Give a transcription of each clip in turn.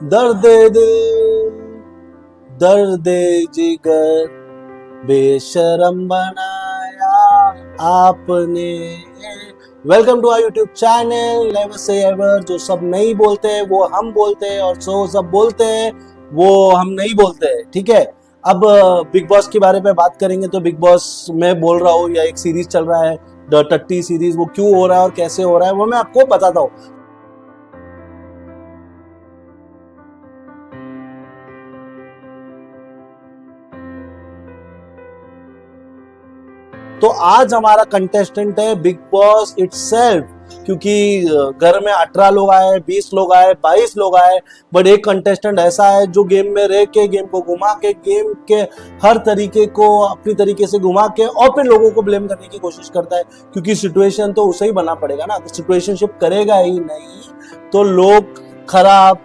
दर्द दिल दर्द जिगर बेशरम बनाया आपने। Welcome to our YouTube channel never से एवर। जो सब नहीं बोलते वो हम बोलते हैं और जो सब बोलते हैं वो हम नहीं बोलते हैं। ठीक है, अब बिग बॉस के बारे में बात करेंगे। तो बिग बॉस मैं बोल रहा हूँ या एक सीरीज चल रहा है द टट्टी सीरीज, वो क्यों हो रहा है और कैसे हो रहा है वो मैं आपको बताता हूँ। तो आज हमारा कंटेस्टेंट है बिग बॉस इटसेल्फ, क्योंकि घर में 18 लोग आए, 20 लोग आए, 22 लोग आए, बट एक कंटेस्टेंट ऐसा है जो गेम में रह के, गेम को घुमा के, गेम के हर तरीके को अपनी तरीके से घुमा के और फिर लोगों को ब्लेम करने की कोशिश करता है। क्योंकि सिचुएशन तो उसे ही बना पड़ेगा ना, अगर सिचुएशनशिप करेगा ही नहीं तो लोग खराब,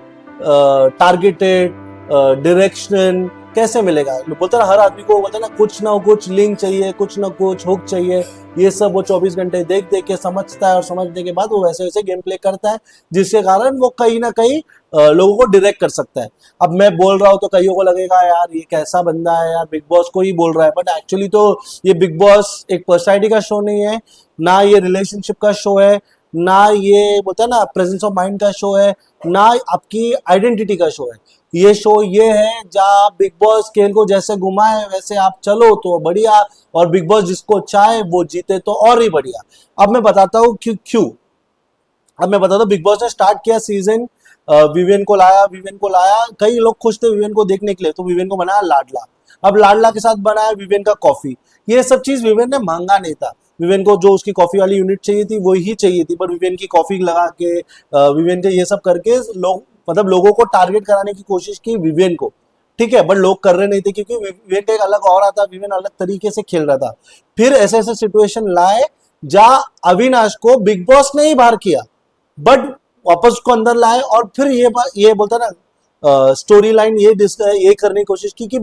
टारगेटेड, डायरेक्शन कैसे मिलेगा। बोलता ना, हर आदमी को बोलता ना कुछ ना कुछ लिंक चाहिए, कुछ ना कुछ हुक चाहिए। ये सब वो 24 घंटे देख देख के समझता है और समझने के बाद वो वैसे वैसे गेम प्ले करता है, जिसके कारण वो कहीं ना कहीं लोगों को डायरेक्ट कर सकता है। अब मैं बोल रहा हूँ तो कईयों को लगेगा यार ये कैसा बंदा है यार, बिग बॉस को ही बोल रहा है, बट एक्चुअली तो ये बिग बॉस एक पर्सनैलिटी का शो नहीं है ना, ये रिलेशनशिप का शो है ना, ये बोलता है ना प्रेजेंस ऑफ माइंड का शो है ना, आपकी आइडेंटिटी का शो है। ये शो ये है जहाँ बिग बॉस खेल को जैसे घुमाए वैसे आप चलो तो बढ़िया, और बिग बॉस जिसको चाहे वो जीते तो और ही बढ़िया। अब मैं बताता हूँ क्यों। अब मैं बताता हूँ, बिग बॉस ने स्टार्ट किया सीजन, विवेन को लाया, कई लोग खुश थे विवेन को देखने के लिए, तो विवेन को बनाया लाडला। अब लाडला के साथ बनाया विवेन का कॉफी। ये सब चीज विवेन ने मांगा नहीं था। विवेन को जो उसकी कॉफी वाली यूनिट चाहिए थी वो ही चाहिए थी, पर विवेन की कॉफी लगा के, विवेन के ये सब करके लोग, मतलब लोगों को टारगेट कराने की कोशिश की विवेन को। ठीक है, बट लोग कर रहे नहीं थे क्योंकि विवेन का एक अलग और आता, विवेन अलग तरीके से खेल रहा था। फिर ऐसे ऐसे सिचुएशन लाए जहां अविनाश को बिग बॉस ने ही बाहर किया, बट वापस उसको अंदर लाए और फिर ये बोलता ना स्टोरी लाइन ये करने की कोशिश की कि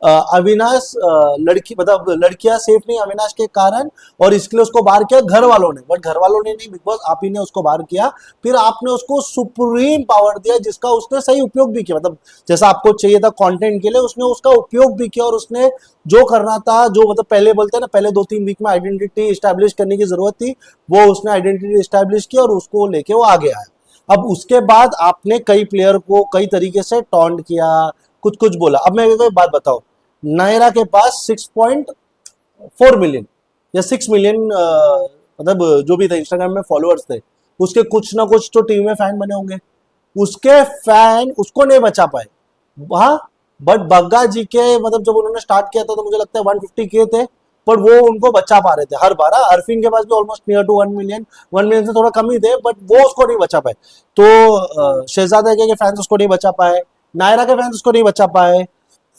अविनाश, लड़की मतलब लड़कियां सेफ नहीं अविनाश के कारण, और इसके लिए उसको बाहर किया घर वालों ने। बट घर वालों ने नहीं, बिग बॉस आप ही ने उसको बाहर किया। फिर आपने उसको सुप्रीम पावर दिया जिसका उसने सही उपयोग भी किया, मतलब जैसा आपको चाहिए था कंटेंट के लिए उसने उसका उपयोग भी किया, और उसने जो करना था, जो मतलब पहले बोलते हैं ना, पहले 2-3 वीक में आइडेंटिटी स्टैब्लिश करने की जरूरत थी, वो उसने आइडेंटिटी स्टैब्लिश की और उसको लेके वो आगे आया। अब उसके बाद आपने कई प्लेयर को कई तरीके से टॉन्ट किया, कुछ कुछ बोला। अब मैं एक बात बताओ, नायरा के पास 6.4 मिलियन या 6 मिलियन, मतलब जो भी थे इंस्टाग्राम में फॉलोअर्स थे, उसके कुछ ना कुछ तो टीम में फैन बने होंगे, उसके फैन उसको नहीं बचा पाए। हाँ, बट बग्गा जी के, मतलब जब उन्होंने स्टार्ट किया था तो मुझे लगता है 150 के थे, पर वो उनको बचा पा रहे थे हर बार। अरफिन के पास भी almost near to 1 million, 1 million से थोड़ा कम ही थे, बट वो उसको नहीं बचा पाए। तो शहजादा के फैंस उसको नहीं बचा पाए, नायरा के फैंस उसको नहीं बचा पाए,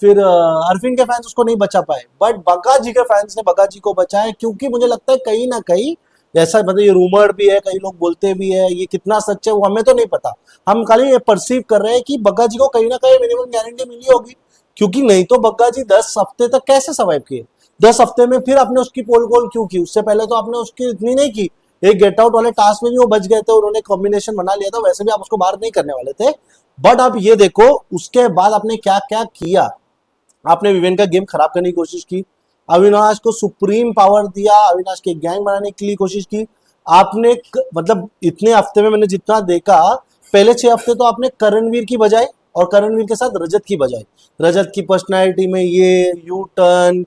फिर अरफिन के फैंस उसको नहीं बचा पाए, बट बग्गा जी के फैंस ने बग्गा जी को बचाया। क्योंकि मुझे लगता है कहीं ना कहीं ऐसा, मतलब ये रूमर भी है, कई लोग बोलते भी है, ये कितना सच है वो हमें तो नहीं पता। हम खाली ये परसीव कर रहे हैं कि बग्गा जी को कहीं ना कहीं मिनिमम गारंटी मिली होगी, क्योंकि नहीं तो बग्गा जी 10 हफ्ते तक कैसे सर्वाइव किए। 10 हफ्ते में फिर आपने उसकी पोल गोल क्यों की, उससे पहले तो आपने उसकी इतनी नहीं की। एक गेट आउट वाले टास्क में भी वो बच गए थे, उन्होंने कॉम्बिनेशन बना लिया था, वैसे भी आप उसको बाहर नहीं करने वाले थे। बट अब ये देखो उसके बाद आपने क्या क्या किया। आपने विवेन का गेम खराब करने की कोशिश की, अविनाश को सुप्रीम पावर दिया, अविनाश के गैंग बनाने के लिए कोशिश की। आपने मतलब इतने हफ्ते में मैंने जितना देखा, पहले 6 हफ्ते तो आपने करणवीर की बजाय, और करणवीर के साथ रजत की बजाय, रजत की पर्सनैलिटी में ये यू टर्न,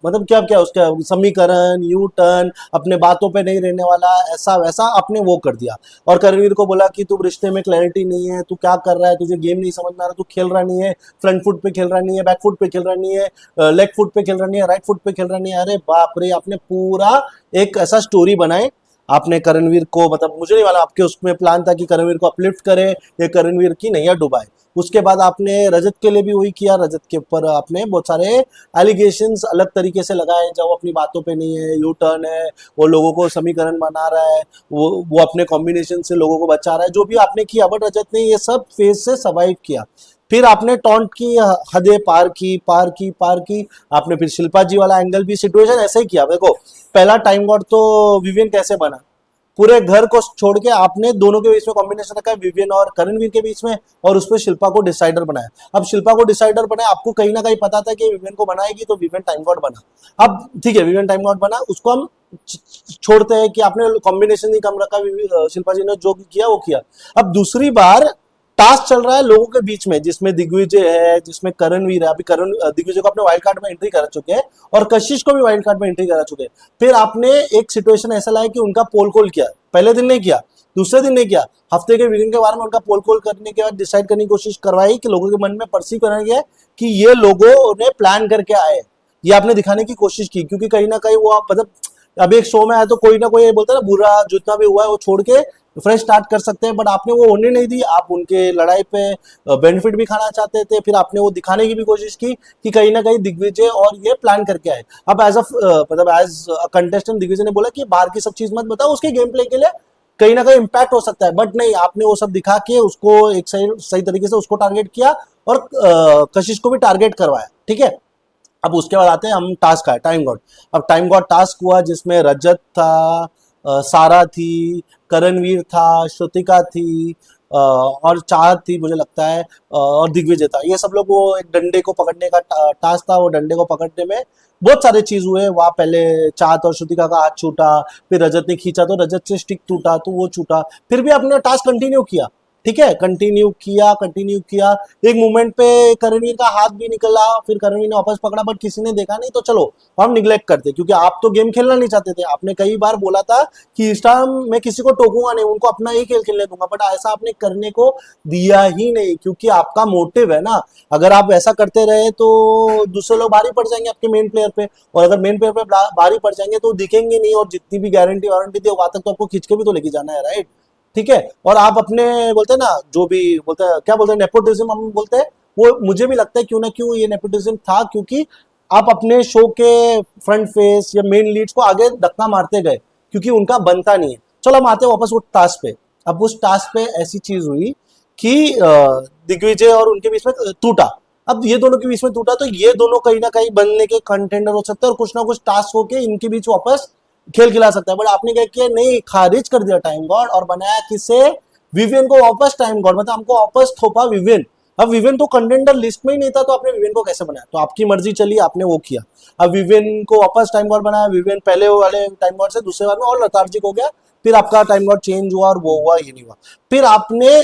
मतलब क्या क्या उसका समीकरण, यू टर्न, अपने बातों पे नहीं रहने वाला, ऐसा वैसा आपने वो कर दिया। और करणवीर को बोला कि तू रिश्ते में क्लैरिटी नहीं है, तू क्या कर रहा है, तुझे गेम नहीं समझ में आ रहा, तू खेल रहा नहीं है, फ्रंट फुट पे खेल रहा नहीं है, बैक फुट पे खेल रहा नहीं है, लेग फुट पे खेल रहा नहीं है, राइट फुट पे खेल रहा नहीं है। अरे बाप रे, आपने पूरा एक ऐसा स्टोरी बनाए। आपने करणवीर को, मतलब मुझे नहीं मालूम आपके उसमें प्लान था कि करणवीर को अपलिफ्ट करे या करणवीर की नैया डुबाए। उसके बाद आपने रजत के लिए भी वही किया, रजत के ऊपर आपने बहुत सारे एलिगेशंस अलग तरीके से लगाए, जब वो अपनी बातों पे नहीं है, यू टर्न है, वो लोगों को समीकरण बना रहा है, वो अपने कॉम्बिनेशन से लोगों को बचा रहा है, जो भी आपने किया। बट रजत ने ये सब फेज से सर्वाइव किया। फिर आपने टॉन्ट की हदें पार की। आपने फिर शिल्पा जी वाला एंगल भी, सिचुएशन ऐसे ही किया। देखो पहला टाइम गॉड तो विवियन कैसे बना, पूरे घर को छोड़ के आपने दोनों के बीच में कॉम्बिनेशन रखा है, विवियन और करणवीर के बीच में, और उस पर शिल्पा को डिसाइडर बनाया। अब शिल्पा को डिसाइडर बनाया, आपको कहीं ना कहीं पता था कि विवियन को बनाएगी, तो विवियन टाइम गॉड बना। अब ठीक है, विवियन टाइम गॉड बना, उसको हम छोड़ते हैं कि आपने कॉम्बिनेशन ही कम रखा, शिल्पा जी ने जो किया वो किया। अब दूसरी बार टास्क चल रहा है लोगों के बीच में, जिसमें दिग्विजय है, जिसमें करणवीर है। अभी करण दिग्विजय को अपने वाइल्ड कार्ड में एंट्री करा चुके हैं और कशिश को भी वाइल्ड कार्ड में एंट्री करा चुके हैं। फिर आपने एक सिचुएशन ऐसा लाया कि उनका पोल कॉल किया, पहले दिन नहीं किया, दूसरे दिन नहीं किया, हफ्ते के वीकेंड के बारे में उनका पोल कॉल करने के बाद डिसाइड करने की कोशिश करवाई कि लोगों के मन में परसीव करने गया कि ये लोगों ने प्लान करके आए, ये आपने दिखाने की कोशिश की। क्योंकि कहीं ना कहीं वो आप मतलब अभी एक शो में आया तो कोई ना कोई बोलता है ना, बुरा जितना भी हुआ है वो छोड़ के फ्रेश स्टार्ट कर सकते हैं, बट आपने वो होने नहीं दी। आप उनके लड़ाई पे बेनिफिट भी खाना चाहते थे। फिर आपने वो दिखाने की भी कोशिश की कि कहीं ना कहीं दिग्विजय और ये प्लान करके आए। अब एज मतलब एज कंटेस्टेंट दिग्विजय ने बोला कि बाहर की सब चीज मत बताओ, उसके गेम प्ले के लिए कहीं ना कहीं इम्पैक्ट हो सकता है, बट नहीं, आपने वो सब दिखा के उसको एक सही तरीके से उसको टारगेट किया और कशिश को भी टारगेट करवाया। ठीक है, अब उसके बाद आते हैं हम टास्क आए टाइम गॉड। अब टाइम गॉड टास्क हुआ जिसमें रजत था, सारा थी, करणवीर था, श्रुतिका थी, और चाहत थी मुझे लगता है, और दिग्विजय था। ये सब लोग वो एक डंडे को पकड़ने का टास्क था। वो डंडे को पकड़ने में बहुत सारे चीज हुए वहाँ। पहले चाहत और श्रुतिका का हाथ छूटा, फिर रजत ने खींचा तो रजत से स्टिक टूटा तो वो छूटा, फिर भी आपने टास्क कंटिन्यू किया। ठीक है, कंटिन्यू किया। एक मोमेंट पे करणवीर का हाथ भी निकला, फिर करणवीर ने वापस पकड़ा, बट किसी ने देखा नहीं, तो चलो हम निग्लेक्ट करते, क्योंकि आप तो गेम खेलना नहीं चाहते थे। आपने कई बार बोला था कि इस टाइम मैं किसी को टोकूंगा नहीं, उनको अपना ही खेल खेलने दूंगा, बट ऐसा आपने करने को दिया ही नहीं, क्योंकि आपका मोटिव है ना। अगर आप ऐसा करते रहे तो दूसरे लोग भारी पड़ जाएंगे आपके मेन प्लेयर पे, और अगर मेन प्लेयर पे भारी पड़ जाएंगे तो दिखेंगे नहीं, और जितनी भी गारंटी वारंटी थी वहां तक तो आपको खींच के भी तो लेके जाना है, राइट। ठीक है, और आप अपने बोलते हैं ना, जो भी बोलते हैं, क्या बोलते हैं, नेपोटिज्म हम बोलते हैं, वो मुझे भी लगता है क्यों ना क्यों ये नेपोटिज्म था, क्योंकि आप अपने शो के फ्रंट फेस या मेन लीड्स को आगे धक्का मारते गए, क्योंकि उनका बनता नहीं है। चलो हम आते हैं वापस वो टास्क पे। अब उस टास्क पे ऐसी चीज हुई कि दिग्विजय और उनके बीच में टूटा। अब ये दोनों के बीच में टूटा, तो ये दोनों कहीं ना कहीं बनने के कंटेंडर हो सकते हैं, और कुछ ना कुछ टास्क होके इनके बीच वापस खेल खिला सकता है। बट आपने क्या किया, नहीं, खारिज कर दिया टाइम गॉड और बनाया किसे, विवियन को वापस टाइम गॉड, मतलब हमको वापस थोपा विवियन। अब विवियन तो कंटेंडर लिस्ट में ही नहीं था, तो आपने विवियन को कैसे बनाया, तो आपकी मर्जी चली, आपने वो किया। अब विवियन को वापस टाइम गॉड बनाया, विवियन पहले वाले टाइम गॉड से दूसरे बार में और लतार्जिक हो गया, फिर आपका टाइम गॉड चेंज हुआ और वो हुआ, ये नहीं हुआ। फिर आपने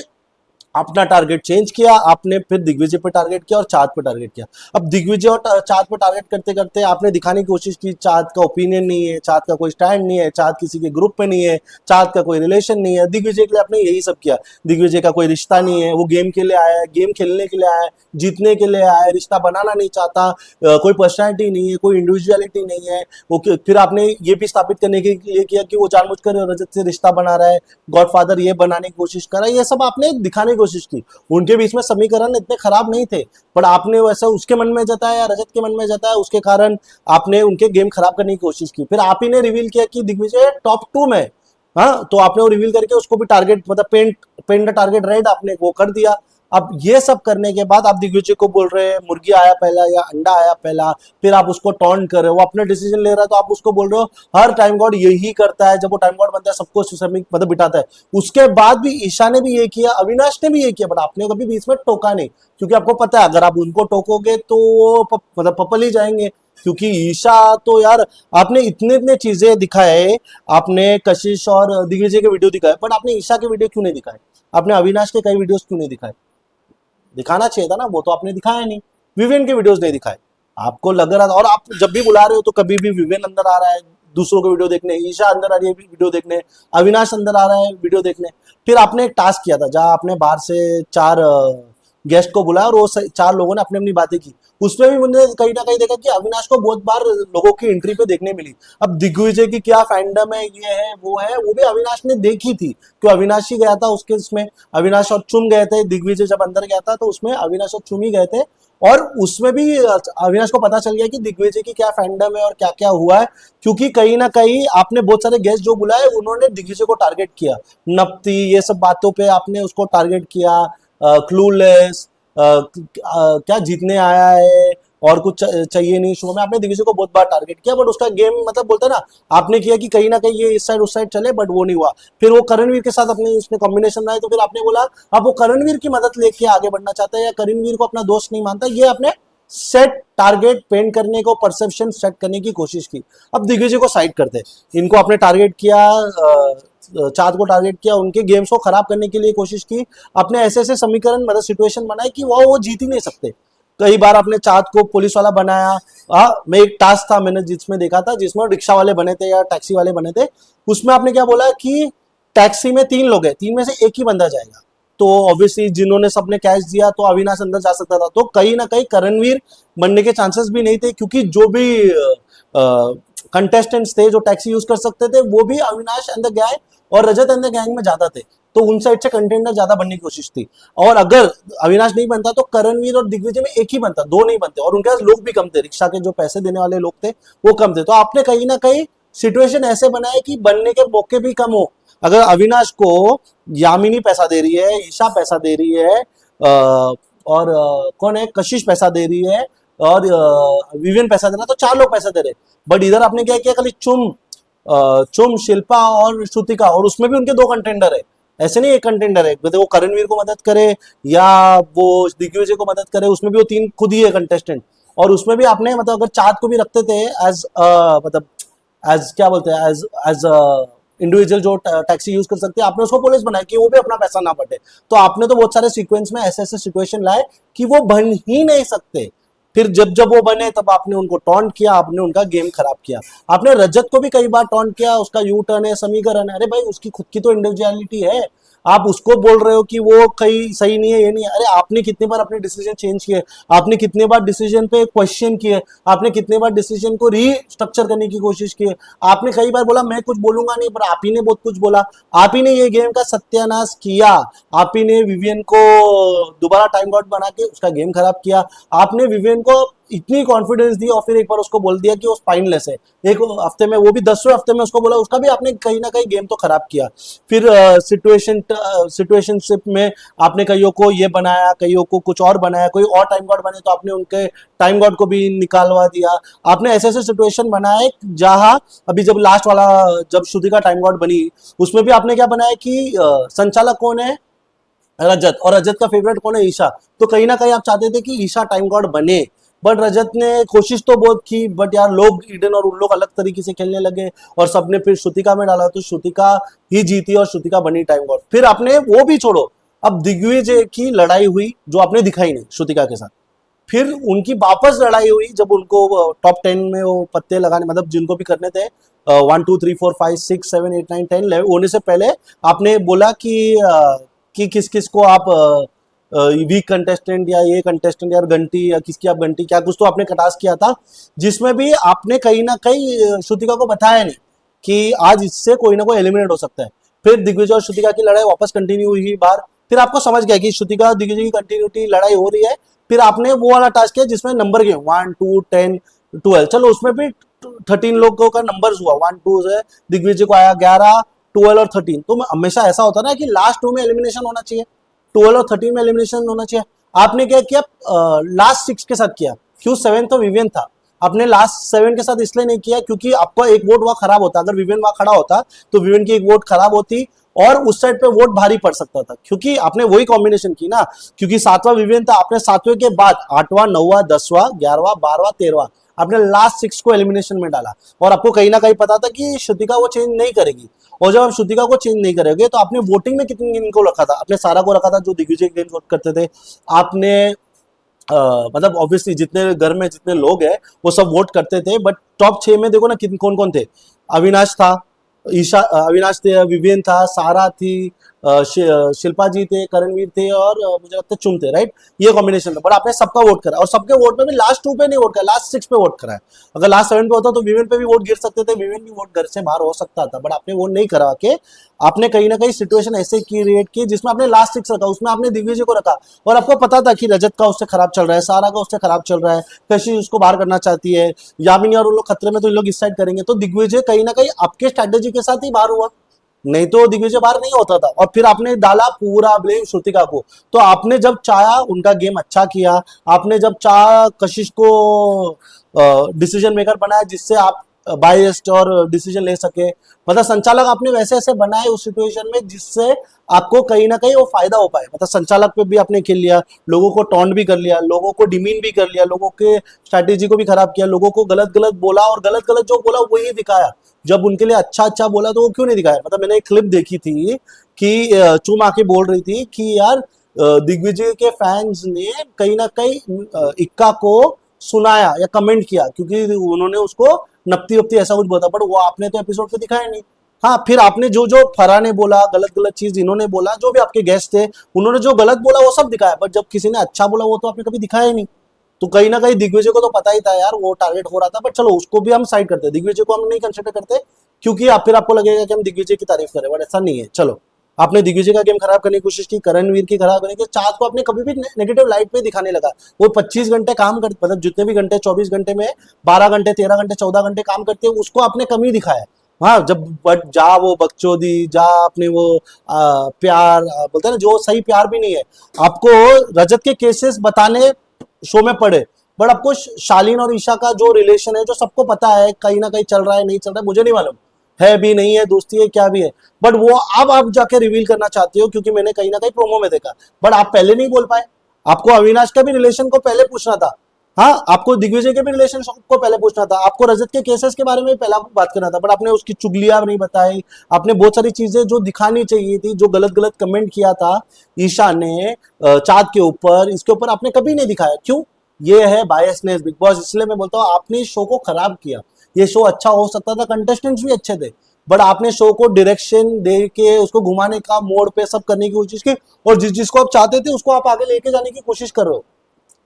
अपना टारगेट चेंज किया, आपने फिर दिग्विजय पे टारगेट किया और चाँद पे टारगेट किया। अब दिग्विजय और चाँद पे टारगेट करते करते आपने दिखाने की कोशिश की चाँद का ओपिनियन नहीं है, चाँद का कोई स्टैंड नहीं है, चाँद किसी के ग्रुप में नहीं है, चाँद का कोई रिलेशन नहीं है। दिग्विजय के लिए आपने यही सब किया, दिग्विजय का कोई रिश्ता नहीं है, वो गेम के लिए आया है, गेम खेलने के लिए आया है, जीतने के लिए आया है, रिश्ता बनाना नहीं चाहता, कोई पर्सनैलिटी नहीं है, कोई इंडिविजुअलिटी नहीं है। वो फिर आपने ये भी स्थापित करने के लिए किया कि वो जानबूझकर रजत से रिश्ता बना रहा है, गॉडफादर ये बनाने की कोशिश कर रहा है। ये सब आपने दिखाने की कोशिश की। उनके बीच में समीकरण इतने खराब नहीं थे, पर आपने वैसा उसके मन में जताया, रजत के मन में जताया, उसके कारण आपने उनके गेम खराब करने की कोशिश की। फिर आप ही ने रिवील किया कि दिग्विजय टॉप 2 में। हाँ, तो आपने वो रिवील करके उसको भी टारगेट, मतलब पेंट टारगेट रेड आपने वो कर दिया। अब ये सब करने के बाद आप दिग्विजय को बोल रहे हैं मुर्गी आया पहला या अंडा आया पहला, फिर आप उसको टॉन्ट कर रहे हो, वो अपने डिसीजन ले रहा है तो आप उसको बोल रहे हो हर टाइम गॉड यही करता है, जब वो टाइम गॉड बनता है सबको मतलब बिठाता है। उसके बाद भी ईशा ने भी ये किया, अविनाश ने भी ये किया, बट आपने कभी बीच में टोका नहीं, क्योंकि आपको पता है अगर आप उनको टोकोगे तो मतलब पपल ही जाएंगे। क्योंकि ईशा तो यार, आपने इतने इतने चीजें दिखाए, आपने कशिश और दिग्विजय के वीडियो दिखाए, बट आपने ईशा के वीडियो क्यों नहीं दिखाए, आपने अविनाश के कई वीडियोस क्यों नहीं दिखाए, दिखाना चाहिए था ना, वो तो आपने दिखाया नहीं। विवेन के वीडियोस नहीं दिखाए, आपको लग रहा था। और आप जब भी बुला रहे हो तो कभी भी विवेन अंदर आ रहा है दूसरों को वीडियो देखने, ईशा अंदर आ रही है वीडियो देखने, अविनाश अंदर आ रहा है वीडियो देखने। फिर आपने एक टास्क किया था जहां आपने बाहर से 4 गेस्ट को बुलाया और वो 4 लोगों ने अपनी अपनी बातें की। उसमें भी मैंने कहीं ना कहीं देखा कि अविनाश को बहुत बार लोगों की एंट्री पे देखने मिली। अब दिग्विजय की क्या फैंडम है, ये है वो है, वो भी अविनाश ने देखी थी, क्यों अविनाश ही गया था उसके इसमें, अविनाश और चुम गए थे। दिग्विजय जब अंदर गया था तो उसमें अविनाश और चुम ही गए थे, और उसमें भी अविनाश को पता चल गया कि दिग्विजय की क्या फैंडम है और क्या क्या हुआ है, क्योंकि कहीं ना कहीं आपने बहुत सारे गेस्ट जो बुलाए उन्होंने दिग्विजय को टारगेट किया, नपती ये सब बातों पे आपने उसको टारगेट किया, क्लूलेस, क्या जीतने आया है, और कुछ चाहिए नहीं शो में। आपने दिग्विजय को बहुत बार टारगेट किया, बट उसका गेम मतलब बोलते हैं ना, आपने किया कि कहीं ना कहीं ये इस साइड उस साइड चले, बट वो नहीं हुआ। फिर वो करणवीर के साथ अपने उसने कॉम्बिनेशन बनाया, तो फिर आपने बोला अब वो करणवीर की मदद लेके आगे बढ़ना चाहता है या करणवीर को अपना दोस्त नहीं मानता। ये आपने सेट टारगेट पेंट करने को, परसेप्शन सेट करने की कोशिश की। अब दिग्विजय को साइड करते, इनको आपने टारगेट किया, चाँद को टारगेट किया, उनके गेम्स को खराब करने के लिए कोशिश की। आपने ऐसे ऐसे समीकरण मतलब सिचुएशन बनाए कि वो जीत ही नहीं सकते। कई बार आपने चाँद को पुलिस वाला बनाया। मैं एक टास्क था मैंने जिसमें देखा था, जिसमें रिक्शा वाले बने थे या टैक्सी वाले बने थे। उसमें आपने क्या बोला कि टैक्सी में 3 लोग हैं, 3 में से एक ही बंदा जाएगा। तो ऑब्वियसली जिन्होंने सबने कैश दिया तो अविनाश अंदर जा सकता था, तो कहीं ना कहीं करणवीर बनने के चांसेस भी नहीं थे, क्योंकि जो भी कंटेस्टेंट्स थे जो टैक्सी यूज कर सकते थे वो भी अविनाश एंड द गैंग और रजत एंड द गैंग में ज्यादा थे। तो उन साइड से कंटेंडर ज्यादा बनने की कोशिश थी। और अगर अविनाश नहीं बनता तो करणवीर और दिग्विजय में एक ही बनता, 2 नहीं बनते। और उनके पास लोग भी कम थे, रिक्शा के जो पैसे देने वाले लोग थे वो कम थे। तो आपने कहीं ना कहीं सिचुएशन ऐसे बनाया कि बनने के मौके भी कम हो। अगर अविनाश को यामिनी पैसा दे रही है, ईशा पैसा दे रही है, और कौन है, कशिश पैसा दे रही है, और विवियन पैसा दे रहा, तो 4 लोग पैसा दे रहे। बट इधर आपने क्या किया, खाली चुम शिल्पा और श्रुतिका, और उसमें भी उनके 2 कंटेंडर है। ऐसे नहीं एक कंटेंडर है, वो करणवीर को मदद करे या वो दिग्विजय को मदद करे, उसमें भी वो 3 खुद ही है कंटेस्टेंट। और उसमें भी आपने मतलब अगर चाँद को भी रखते थे एज मतलब एज क्या बोलते हैं, एज एज इंडिविजुअल जो टैक्सी यूज कर सकते हैं, आपने उसको पुलिस बनाया कि वो भी अपना पैसा ना बटे। तो आपने तो बहुत सारे सीक्वेंस में ऐसे ऐसे सिचुएशन लाए कि वो बन ही नहीं सकते। फिर जब जब वो बने तब आपने उनको टॉन्ट किया, आपने उनका गेम खराब किया। आपने रजत को भी कई बार टॉन्ट किया, उसका यू टर्न है, समीकरण है, अरे भाई उसकी खुद की तो इंडिविजुअलिटी है। आप उसको बोल रहे हो कि वो कहीं सही नहीं है, ये नहीं है। अरे आपने कितने बार अपने डिसीजन चेंज किए, आपने कितने बार डिसीजन पे क्वेश्चन किए, आपने कितने बार डिसीजन को रीस्ट्रक्चर करने की कोशिश की। आपने कई बार बोला मैं कुछ बोलूंगा नहीं, पर आप ही ने बहुत कुछ बोला। आप ही ने ये गेम का सत्यानाश किया। आप ही ने विवियन को दोबारा टाइम आउट बना के उसका गेम खराब किया। आपने विवियन को इतनी कॉन्फिडेंस दी और फिर एक बार उसको बोल दिया कि वो स्पाइनलेस है। एक हफ्ते में, वो भी 10वें हफ्ते में उसको बोला, उसका भी आपने कहीं ना कहीं गेम तो खराब किया। फिर सिचुएशनशिप में आपने कईयों को ये बनाया, कईयों को कुछ और बनाया, कोई और टाइम गॉड बने तो आपने उनके टाइम गॉड को भी निकालवा दिया। आपने ऐसे ऐसे सिचुएशन बनाए जहां अभी जब लास्ट वाला, जब श्रुतिका टाइम गॉड बनी, उसमें भी आपने क्या बनाया कि संचालक कौन है, रजत, और रजत का फेवरेट कौन है, ईशा। तो कहीं ना कहीं आप चाहते थे कि ईशा टाइम गॉड बने। बट रजत ने कोशिश तो बहुत की, बट यार लोग ईडन और उन लोग अलग तरीके से खेलने लगे और सबने फिर श्रुतिका में डाला, तो श्रुतिका ही जीती और श्रुतिका बनी टाइम गॉड। फिर आपने वो भी छोड़ो, अब दिग्विजय की लड़ाई हुई जो आपने दिखाई नहीं श्रुतिका के साथ। फिर उनकी वापस लड़ाई हुई जब उनको टॉप 10 में वो पत्ते लगाने, मतलब जिनको भी करने थे 1 2 3 4 5 6 7 8 9 10 होने से पहले आपने बोला कि किस किस को आप वीक कंटेस्टेंट या ये कंटेस्टेंट या घंटी या किसकी आप घंटी, क्या कुछ तो आपने कटास किया था, जिसमें भी आपने कहीं ना कहीं श्रुतिका को बताया नहीं कि आज इससे कोई ना कोई एलिमिनेट हो सकता है। फिर दिग्विजय और श्रुतिका की लड़ाई वापस कंटिन्यू हुई बाहर। फिर आपको समझ गया कि श्रुतिका दिग्विजय की कंटिन्यूटी लड़ाई हो रही है। फिर आपने वो वाला टास्क किया जिसमें नंबर गेम 1 2 10 12, चलो उसमें भी 13 लोगों का नंबर हुआ, 1 2 से दिग्विजय को आया 11 12 और 13। तो हमेशा ऐसा होता ना कि लास्ट 2 में एलिमिनेशन होना चाहिए, 12 और 13 में एलिमिनेशन होना चाहिए। आपने क्या किया, लास्ट 6 के साथ किया, क्यों 7 तो विवियन था। आपने लास्ट 7 के साथ इसलिए नहीं किया क्योंकि आपका एक वोट वहां खराब होता, अगर विवियन वहां खड़ा होता तो विवियन की एक वोट खराब होती और उस साइड पे वोट भारी पड़ सकता था, क्योंकि आपने वही कॉम्बिनेशन की ना, क्योंकि 7वां विवियन था। आपने 7वें के बाद 8वां 9वां 10वां 11वां 12वां 13वां आपने लास्ट 6 को एलिमिनेशन में डाला। और आपको कहीं ना कहीं पता था कि श्रुतिका वो चेंज नहीं करेगी, और जब आप श्रुतिका को चेंज नहीं करोगे तो आपने वोटिंग में कितने को रखा था, आपने सारा को रखा था जो दिग्विजय गेम्स वोट करते थे। आपने मतलब ऑब्वियसली जितने घर में जितने लोग हैं वो सब वोट करते थे, बट टॉप 6 में देखो ना किन कौन कौन थे। अविनाश था, ईशा अविनाश थे, विवियन था, सारा थी, शिल्पा जी थे, करणवीर थे, और मुझे लगता है चुम थे, राइट। ये कॉम्बिनेशन था, बट आपने सबका वोट करा और सबके वोट में भी लास्ट 2 पे नहीं वोट करा, लास्ट 6 पे वोट करा है। अगर लास्ट 7 पे होता तो विवियन पे भी वोट गिर सकते थे, विवियन भी वोट घर से बाहर हो सकता था, बट आपने वो नहीं करा के आपने कहीं ना कहीं सिचुएशन ऐसे क्रिएट की जिसमें आपने लास्ट 6 रखा, उसमें आपने दिग्विजय को रखा। और आपको पता था कि रजत का उससे खराब चल रहा है, सारा का उससे खराब चल रहा है, कशिश उसको बाहर करना चाहती है, यामिनी और उन लोग खतरे में, तो इन लोग इस साइड करेंगे, तो दिग्विजय कहीं ना कहीं आपके स्ट्रेटेजी के साथ ही बाहर हुआ। नहीं तो दिग्विजय बाहर नहीं होता था। और फिर आपने डाला पूरा ब्लेम श्रुतिका को। तो आपने जब चाहा उनका गेम अच्छा किया, आपने जब चाहा कशिश को डिसीजन मेकर बनाया जिससे आप बायस्ड और डिसीजन ले सके। मतलब संचालक आपने वैसे ऐसे बनाए उस सिचुएशन में जिससे आपको कहीं ना कहीं वो फायदा हो पाए। मतलब संचालक पे भी आपने खेल लिया, लोगों को टॉन्ट भी कर लिया, लोगों को डिमीन भी कर लिया, लोगों के स्ट्रैटेजी को भी खराब किया, लोगों को गलत गलत बोला और गलत गलत जो बोला वही दिखाया। जब उनके लिए अच्छा अच्छा बोला तो वो क्यों नहीं दिखाया। मतलब मैंने एक क्लिप देखी थी कि चूम आके बोल रही थी कि यार दिग्विजय के फैंस ने कहीं ना कहीं इक्का को सुनाया या कमेंट किया क्योंकि उन्होंने उसको नपती वपती ऐसा कुछ बोला, बट वो आपने तो एपिसोड पे दिखाया नहीं। हाँ, फिर आपने जो जो फरा ने बोला, गलत गलत चीज इन्होंने बोला, जो भी आपके गेस्ट थे उन्होंने जो गलत बोला वो सब दिखाया, बट जब किसी ने अच्छा बोला वो तो आपने कभी दिखाया ही नहीं। तो कहीं ना कहीं दिग्विजय को तो पता ही था यार वो टारगेट हो रहा था, बट चलो उसको भी हम साइड करते हैं, दिग्विजय को हम नहीं कंसिडर करते क्योंकि आप फिर आपको लगेगा कि हम दिग्विजय की तारीफ करें, बट ऐसा नहीं है। चलो, आपने दिग्विजय का गेम खराब करने की कोशिश की, करणवीर की खराब करने की, चाँद को आपने कभी भी नेगेटिव लाइट पे दिखाने लगा। वो 25 घंटे काम कर, मतलब जितने भी घंटे 24 घंटे में 12 घंटे 13 घंटे 14 घंटे काम करते हैं उसको आपने कमी दिखाया। हाँ, जब बट जा वो बकचोदी जा अपने वो प्यार बोलते हैं ना, जो सही प्यार भी नहीं है आपको। रजत के केसेस बताने शो में पड़े, बट आपको शालीन और ईशा का जो रिलेशन है जो सबको पता है कहीं ना कहीं चल रहा है नहीं चल रहा है मुझे नहीं मालूम, है भी नहीं है दोस्ती है क्या भी है, बट वो अब आप जाके रिवील करना चाहते हो क्योंकि मैंने कहीं ना कहीं प्रोमो में देखा, बट आप पहले नहीं बोल पाए। आपको अविनाश का भी रिलेशन को पहले पूछना था। हाँ, आपको दिग्विजय के भी रिलेशन को पहले पूछना था, आपको रजत के केसेस के बारे में भी पहला बात करना था, बट आपने उसकी चुगलियां नहीं बताई। आपने बहुत सारी चीजें जो दिखानी चाहिए थी, जो गलत गलत कमेंट किया था ईशा ने चाँद के ऊपर, इसके ऊपर आपने कभी नहीं दिखाया। क्यों? ये है बायसनेस बिग बॉस। इसलिए मैं बोलता हूँ आपने शो को खराब किया। ये शो अच्छा हो सकता था, कंटेस्टेंट्स भी अच्छे थे, बट आपने शो को डायरेक्शन दे के उसको घुमाने का मोड़ पे सब करने की कोशिश की, और जिसको आप चाहते थे उसको आप आगे लेके जाने की कोशिश कर रहे हो।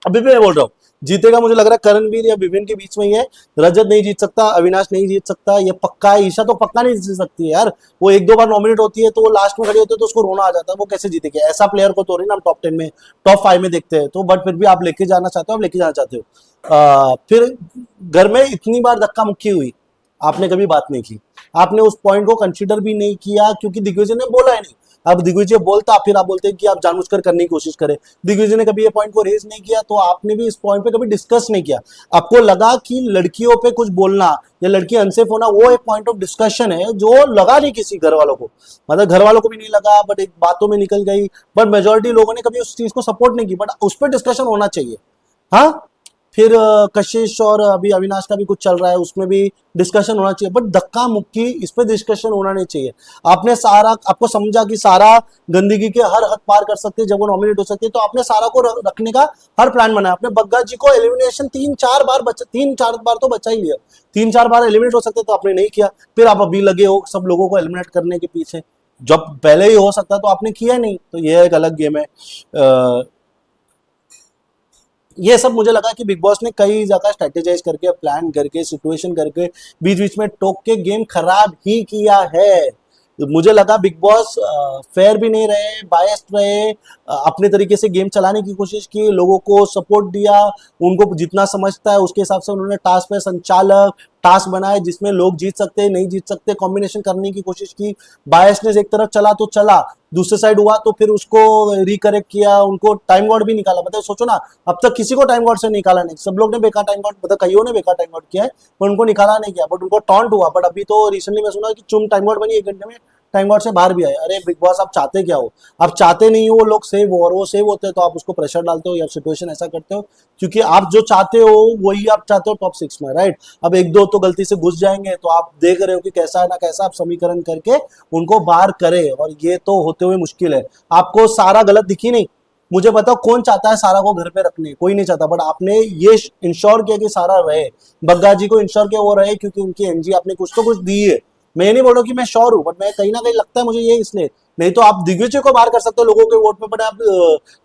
अभी भी मैं बोल रहा हूँ जीतेगा मुझे लग रहा है करणवीर या विभिन्न के बीच में ही है। रजत नहीं जीत सकता, अविनाश नहीं जीत सकता, ये पक्का है। ईशा तो पक्का नहीं जीत सकती है यार, वो एक दो बार नॉमिनेट होती है तो वो लास्ट में खड़ी होती है तो उसको रोना आ जाता है, वो कैसे जीतेगी। ऐसा प्लेयर को तो नहीं ना हम टॉप 10 में टॉप 5 में देखते हैं। तो बट फिर भी आप लेके जाना चाहते हो, आप लेके जाना चाहते हो। फिर घर में इतनी बार धक्का मुक्की हुई, आपने कभी बात नहीं की, आपने उस पॉइंट को कंसीडर भी नहीं किया क्योंकि दिग्विजय ने बोला है नहीं। अब दिग्विजय बोलता फिर आप बोलते हैं कि आप जानबूझकर करने की कोशिश करें। दिग्विजय ने कभी ये पॉइंट को रेज नहीं किया तो आपने भी इस पॉइंट पे कभी डिस्कस नहीं किया। आपको लगा कि लड़कियों पे कुछ बोलना या लड़की अनसेफ होना वो एक पॉइंट ऑफ डिस्कशन है जो लगा नहीं किसी घर वालों को, मतलब घर वालों को भी नहीं लगा, बट एक बातों में निकल गई। बट मेजोरिटी लोगों ने कभी उस चीज को सपोर्ट नहीं की, बट उस पर डिस्कशन होना चाहिए। हाँ, फिर कशिश और अभी अविनाश का भी कुछ चल रहा है उसमें भी डिस्कशन होना चाहिए, बट धक्का मुक्की इस पे डिस्कशन होना नहीं चाहिए। आपने सारा आपको समझा कि सारा गंदगी के हर हद पार कर सकते हैं जब वो नॉमिनेट हो सकते हैं, तो आपने सारा को रखने का हर प्लान बनाया। आपने बग्गा जी को एलिमिनेशन 3-4 बार तो बचा ही लिया, 3-4 बार एलिमिनेट हो सकते तो आपने नहीं किया। फिर आप अभी लगे हो सब लोगों को एलिमिनेट करने के पीछे, जब पहले ही हो सकता तो आपने किया नहीं। तो ये एक अलग गेम है। ये सब मुझे लगा कि बिग बॉस ने कई जगह स्ट्रेटेजाइज करके प्लान करके सिचुएशन करके बीच बीच में टोक के गेम खराब ही किया है। मुझे लगा बिग बॉस फेयर भी नहीं रहे, बायस्ड रहे, अपने तरीके से गेम चलाने की कोशिश की, लोगों को सपोर्ट दिया, उनको जितना समझता है उसके हिसाब से उन्होंने टास्क पे संचालक टास्क बनाए जिसमें लोग जीत सकते नहीं जीत सकते कॉम्बिनेशन करने की कोशिश की। बायसनेस एक तरफ चला तो चला, दूसरे साइड हुआ तो फिर उसको रिकरेक्ट किया, उनको टाइम गॉड भी निकाला। मतलब सोचो ना, अब तक किसी को टाइम गॉड से निकाला नहीं, सब लोग ने बेकार टाइम गॉड, मतलब कईयों ने बेकार टाइम गॉड किया है पर उनको निकाला नहीं किया, बट उनको टॉन्ट हुआ। बट अभी तो रिसेंटली मैं सुना कि चुम टाइम गॉड बनी 1 घंटे में टाइम गॉड से बाहर भी आए। अरे बिग बॉस आप चाहते क्या हो? आप चाहते नहीं हो वो लोग सेव हो, और वो सेव होते हैं तो आप उसको प्रेशर डालते हो या सिचुएशन ऐसा करते हो क्योंकि आप जो चाहते हो वही आप चाहते हो टॉप 6 में, राइट। अब एक दो तो गलती से घुस जाएंगे तो आप देख रहे हो कि कैसा है ना कैसा आप समीकरण करके उनको बाहर करें, और ये तो होते हुए मुश्किल है। आपको सारा गलत दिखी नहीं, मुझे बताओ कौन चाहता है सारा को घर पे रखने? कोई नहीं चाहता, बट आपने ये इंश्योर किया कि सारा रहे। बग्गा जी को इंश्योर किया वो रहे क्योंकि उनकी एनजी आपने कुछ तो कुछ दी है। मैं ये नहीं बोल रहा कि मैं श्योर हूं, बट मैं कहीं ना कहीं लगता है मुझे ये इसलिए, नहीं तो आप दिग्विजय को बाहर कर सकते हो लोगों के वोट में, बट आप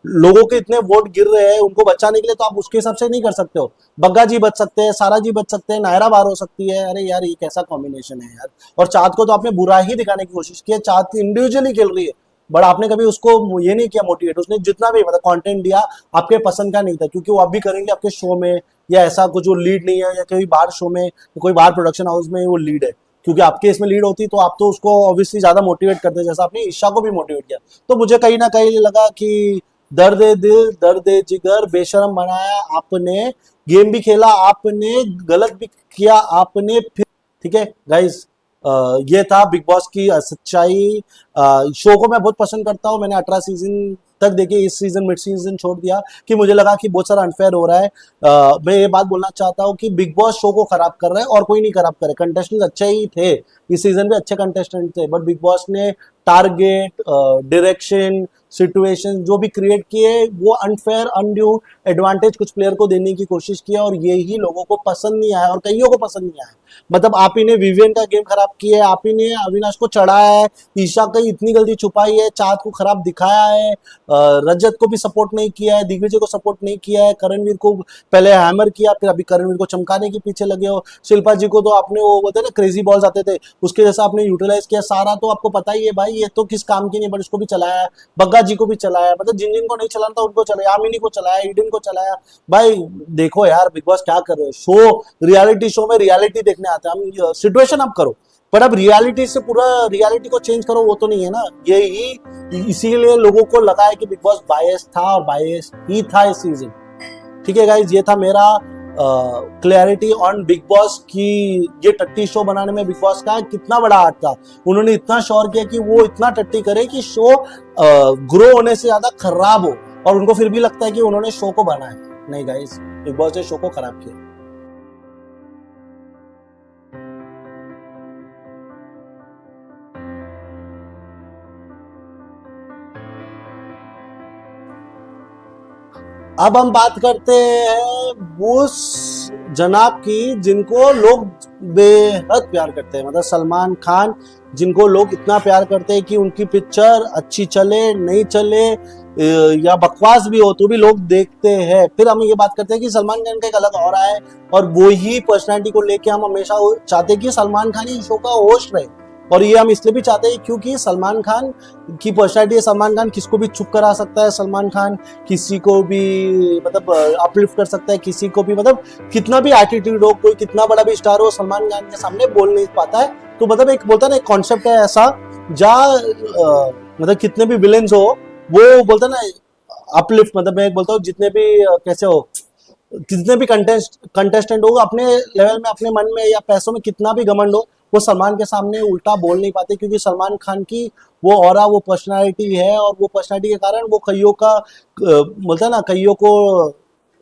लोगों के इतने वोट गिर रहे हैं उनको बचाने के लिए तो आप उसके हिसाब से नहीं कर सकते हो। बग्गा जी बच सकते हैं, सारा जी बच सकते हैं, नायरा बाहर हो सकती है। अरे यार ये कैसा कॉम्बिनेशन है यार। और चाँद को तो आपने बुरा ही दिखाने की कोशिश की है, चाँद इंडिविजुअली खेल रही है, बट आपने कभी उसको ये नहीं किया मोटिवेट। उसने जितना भी मतलब कंटेंट दिया आपके पसंद का नहीं था क्योंकि वो आप भी करेंगे आपके शो में, या ऐसा कुछ वो लीड नहीं है या कोई बाहर शो में कोई बाहर प्रोडक्शन हाउस में वो लीड है, क्योंकि आपके इसमें लीड होती तो आप तो उसको ऑब्वियसली ज्यादा मोटिवेट करते, जैसा आपने ईशा को भी मोटिवेट किया। तो मुझे कहीं ना कहीं लगा कि दर्द दिल दर्द जिगर बेशरम बनाया आपने, गेम भी खेला आपने, गलत भी किया आपने, फिर ठीक है गाइस। ये था बिग बॉस की सच्चाई। शो को मैं बहुत पसंद करता हूँ, मैंने 18 सीजन तक देखे, इस सीजन मिड सीजन छोड़ दिया कि मुझे लगा कि बहुत सारा अनफेयर हो रहा है। मैं ये बात बोलना चाहता हूँ कि बिग बॉस शो को खराब कर रहा है और कोई नहीं खराब करे, कंटेस्टेंट अच्छे ही थे, इस सीजन में अच्छे कंटेस्टेंट थे, बट बिग बॉस ने टारगेट, डायरेक्शन, सिचुएशन जो भी क्रिएट किए वो अनफेयर अनड्यू एडवांटेज कुछ प्लेयर को देने की कोशिश किया, और ये ही लोगों को पसंद नहीं आया और कईयों को पसंद नहीं आया। मतलब आप ही ने विवियन का गेम खराब किया है, आप ही ने अविनाश को चढ़ाया है, ईशा की इतनी गलती छुपाई है, चाँद को खराब दिखाया है, रजत को भी सपोर्ट नहीं किया है, दिग्विजय को सपोर्ट नहीं किया है, करणवीर को पहले हैमर किया, फिर अभी करणवीर को चमकाने के पीछे लगे हो, शिल्पा जी को तो आपने वो बोलते ना क्रेजी बॉल्स आते थे उसके जैसा आपने यूटिलाइज किया, सारा तो आपको पता ही है भाई ये तो किस काम की नहीं, बट उसको भी चलाया है, बग्गा जी को भी चलाया, मतलब जिन जिन को नहीं चलाना था उनको चलाया, यामिनी को चलाया, ईडन को चलाया। भाई देखो यार बिग बॉस क्या कर रहे हो, शो रियलिटी शो में रियलिटी देखने आते हैं हम, सिचुएशन आप करो, पर अब रियलिटी से पूरा रियलिटी को चेंज करो वो तो नहीं है ना, यही इसीलिए लोगों को लगा है कि बिग बॉस बायस था और बायस ही था इस सीजन। ठीक है गाइज, ये था मेरा क्लैरिटी ऑन बिग बॉस की, ये टट्टी शो बनाने में बिग बॉस का कितना बड़ा हाथ था, उन्होंने इतना श्योर किया कि वो इतना टट्टी करे कि शो ग्रो होने से ज्यादा खराब हो, और उनको फिर भी लगता है कि उन्होंने शो को बनाया। नहीं गाइज, बिग बॉस ने शो को खराब किया। अब हम बात करते हैं उस जनाब की जिनको लोग बेहद प्यार करते हैं, मतलब सलमान खान, जिनको लोग इतना प्यार करते हैं कि उनकी पिक्चर अच्छी चले नहीं चले या बकवास भी हो तो भी लोग देखते हैं। फिर हम ये बात करते हैं कि सलमान खान का एक अलग ऑरा है, और वो ही पर्सनैलिटी को लेके हम हमेशा चाहते हैं कि सलमान खान ही शो का होस्ट रहे, और ये हम इसलिए भी चाहते हैं क्योंकि सलमान खान की पर्सनैलिटी है, सलमान खान किसको भी चुप करा सकता है, सलमान खान किसी को भी मतलब अपलिफ्ट कर सकता है, किसी को भी मतलब कितना भी एटीट्यूड हो, कोई कितना बड़ा भी स्टार हो, सलमान खान के सामने बोल नहीं पाता है। तो मतलब एक बोलता है ना, एक कॉन्सेप्ट है ऐसा जहाँ मतलब कितने भी विलेंस हो वो बोलता है ना अपलिफ्ट, मतलब मैं बोलता हूँ जितने भी कैसे हो, कितने भी कंटेस्टेंट हो अपने लेवल में, अपने मन में या पैसों में कितना भी घमंड हो, वो सलमान के सामने उल्टा बोल नहीं पाते, क्योंकि सलमान खान की वो ऑरा, वो पर्सनालिटी है, और वो पर्सनालिटी के कारण वो कईयों का बोलता है ना, कईयों को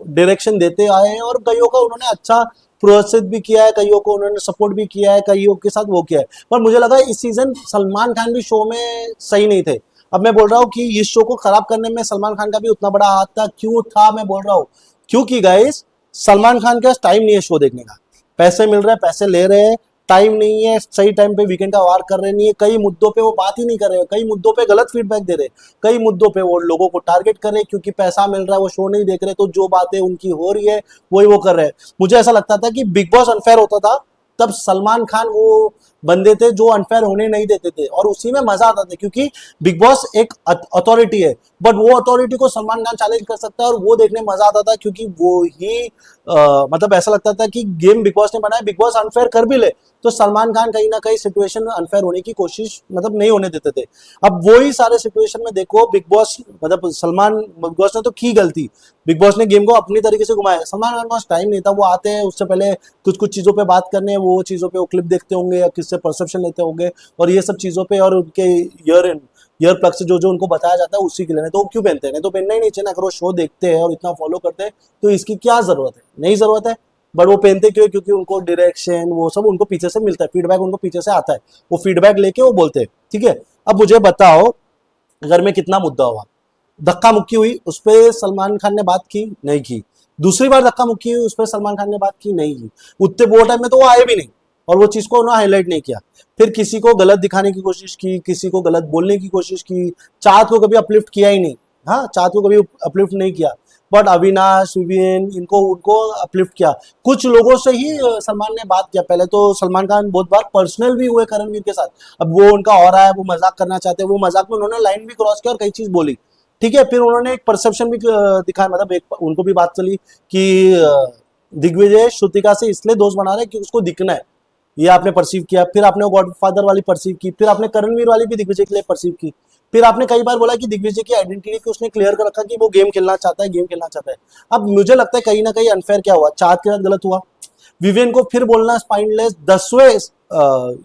डायरेक्शन देते आए हैं, और कईयों का उन्होंने अच्छा प्रोत्साहित भी किया है, कईयों को उन्होंने सपोर्ट भी किया है, कईयों के साथ वो किया है। पर मुझे लगा इस सीजन सलमान खान भी शो में सही नहीं थे। अब मैं बोल रहा हूँ कि इस शो को खराब करने में सलमान खान का भी उतना बड़ा हाथ था। क्यों था मैं बोल रहा हूँ, क्योंकि गाइस सलमान खान के पास टाइम नहीं है शो देखने का, पैसे मिल रहे हैं, पैसे ले रहे हैं, टाइम नहीं है, सही टाइम पे वीकेंड का वार कर रहे नहीं है, कई मुद्दों पे वो बात ही नहीं कर रहे, कई मुद्दों पे गलत फीडबैक दे रहे, कई मुद्दों पे वो लोगों को टारगेट कर रहे, क्योंकि पैसा मिल रहा है वो शो नहीं देख रहे, तो जो बातें उनकी हो रही है वही वो कर रहे हैं। मुझे ऐसा लगता था कि बिग बॉस अनफेयर होता था तब सलमान खान वो बंदे थे जो अनफेयर होने नहीं देते थे, और उसी में मजा आता था, क्योंकि बिग बॉस एक अथॉरिटी है, बट वो अथॉरिटी को सलमान खान चैलेंज कर सकता है, और वो देखने में मजा आता था, क्योंकि वो ही मतलब ऐसा लगता था कि गेम बिग बॉस ने बनाया, बिग बॉस अनफेयर कर भी ले तो सलमान खान कहीं ना कहीं सिचुएशन में अनफेयर होने की कोशिश मतलब नहीं होने देते थे। अब वही सारे सिचुएशन में देखो बिग बॉस मतलब बिग बॉस ने तो की गलती, बिग बॉस ने गेम को अपनी तरीके से घुमाया, सलमान खान के पास टाइम नहीं था, वो आते हैं उससे पहले कुछ कुछ चीज़ों पे बात करने, वो चीज़ों पे वो क्लिप देखते होंगे या किससे परसेप्शन लेते होंगे, और ये सब चीज़ों पे, और उनके ईयर प्लग से जो जो उनको बताया जाता है उसी के लिए, तो वो क्यों पहनते हैं, नहीं तो पहनना ही नहीं चाहिए। अगर वो शो देखते हैं और इतना फॉलो करते हैं तो इसकी क्या जरूरत है, नहीं जरूरत है, बट वो पहनते क्यों, क्योंकि उनको डायरेक्शन वो सब उनको पीछे से मिलता है, फीडबैक उनको पीछे से आता है, वो फीडबैक लेके वो बोलते हैं। ठीक है, अब मुझे बताओ घर में कितना मुद्दा हुआ, धक्का मुक्की हुई, उस पर सलमान खान ने बात की नहीं की, दूसरी बार धक्का मुक्की हुई, उस पर सलमान खान ने बात की नहीं की, उतने वो टाइम में तो वो आए भी नहीं, और वो चीज को उन्होंने हाईलाइट नहीं किया। फिर किसी को गलत दिखाने की कोशिश की, किसी को गलत बोलने की कोशिश की, चाहत को कभी अपलिफ्ट किया ही नहीं, हाँ चाहत को कभी अपलिफ्ट नहीं किया, बट अविनाश विवियन इनको उनको अपलिफ्ट किया। कुछ लोगों से ही सलमान ने बात किया, पहले तो सलमान खान बहुत बार पर्सनल भी हुए करणवीर के साथ, अब वो उनका हो रहा है, वो मजाक करना चाहते हैं, वो मजाक में उन्होंने लाइन भी क्रॉस किया और कई चीज बोली। ठीक है, फिर उन्होंने एक परसेप्शन भी दिखाया, मतलब एक उनको भी बात चली कि दिग्विजय श्रुतिका से इसलिए दोस्त बना रहे कि उसको दिखना है, ये आपने परसीव किया, फिर आपने वो गॉडफादर वाली परसीव की, फिर आपने करणवीर वाली भी दिग्विजय के लिए परसीव की, फिर आपने कई बार बोला कि दिग्विजय की आइडेंटिटी को उसने क्लियर कर रखा कि वो गेम खेलना चाहता है, गेम खेलना चाहता है। अब मुझे लगता है कहीं ना कहीं अनफेयर क्या हुआ, चाहत के साथ गलत हुआ। विवेन को फिर बोलना स्पाइनलेस 10वें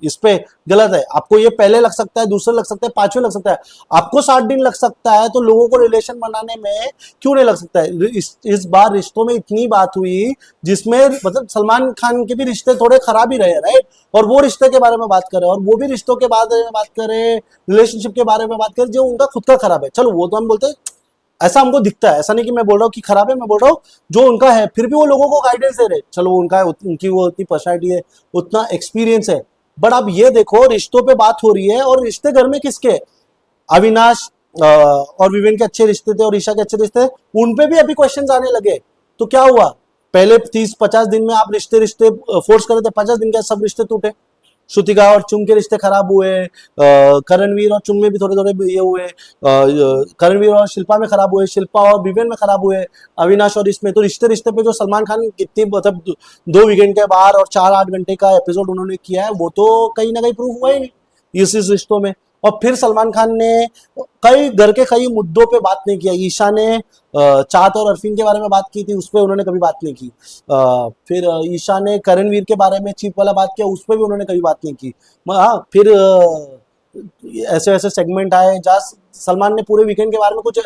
इस पे गलत है। आपको ये पहले लग सकता है, दूसरे लग सकता है, पांचवें लग सकता है, आपको 60 दिन लग सकता है, तो लोगों को रिलेशन बनाने में क्यों नहीं लग सकता है। इस बार रिश्तों में इतनी बात हुई जिसमें मतलब सलमान खान के भी रिश्ते थोड़े खराब ही रहे, राइट, और वो रिश्ते के बारे में बात करें, और वो भी रिश्तों के बारे में बात करें, रिलेशनशिप के बारे में बात करें जो उनका खुद का खराब है। चलो वो तो हम बोलते हैं, ऐसा हमको दिखता है, ऐसा नहीं कि मैं बोल रहा हूँ कि खराब है, मैं बोल रहा हूँ जो उनका है, फिर भी वो लोगों को गाइडेंस दे रहे। चलो उनका है, उनकी वो उतनी पर्सनैलिटी है, उतना एक्सपीरियंस है। बट अब ये देखो रिश्तों पे बात हो रही है, और रिश्ते घर में किसके, अविनाश और विवेन के अच्छे रिश्ते थे और ईशा के अच्छे रिश्ते थे, उन पे भी अभी क्वेश्चन आने लगे। तो क्या हुआ, पहले 30-50 दिन में आप रिश्ते रिश्ते फोर्स करे थे, 50 दिन के सब रिश्ते टूटे। श्रुतिका और चुंग के रिश्ते खराब हुए, करणवीर और चुंग में भी थोड़े थोड़े ये हुए, करणवीर और शिल्पा में खराब हुए, शिल्पा और विवेन में खराब हुए, अविनाश और इसमें। तो रिश्ते रिश्ते पे जो सलमान खान कितनी मतलब 2 वीकेंड के बाहर और 4-8 घंटे का एपिसोड उन्होंने किया है, वो तो कहीं ना कहीं प्रूफ हुआ ही नहीं इस रिश्तों में। और फिर सलमान खान ने कई घर के कई मुद्दों पे बात नहीं किया। ईशा ने चाहत और अरफीन के बारे में बात की थी, उस पर उन्होंने कभी बात नहीं की। फिर ईशा ने करणवीर के बारे में चीप वाला बात किया, उस पर भी उन्होंने कभी बात नहीं की। हाँ, फिर ऐसे ऐसे सेगमेंट आए जहाँ सलमान ने पूरे वीकेंड के बारे में कुछ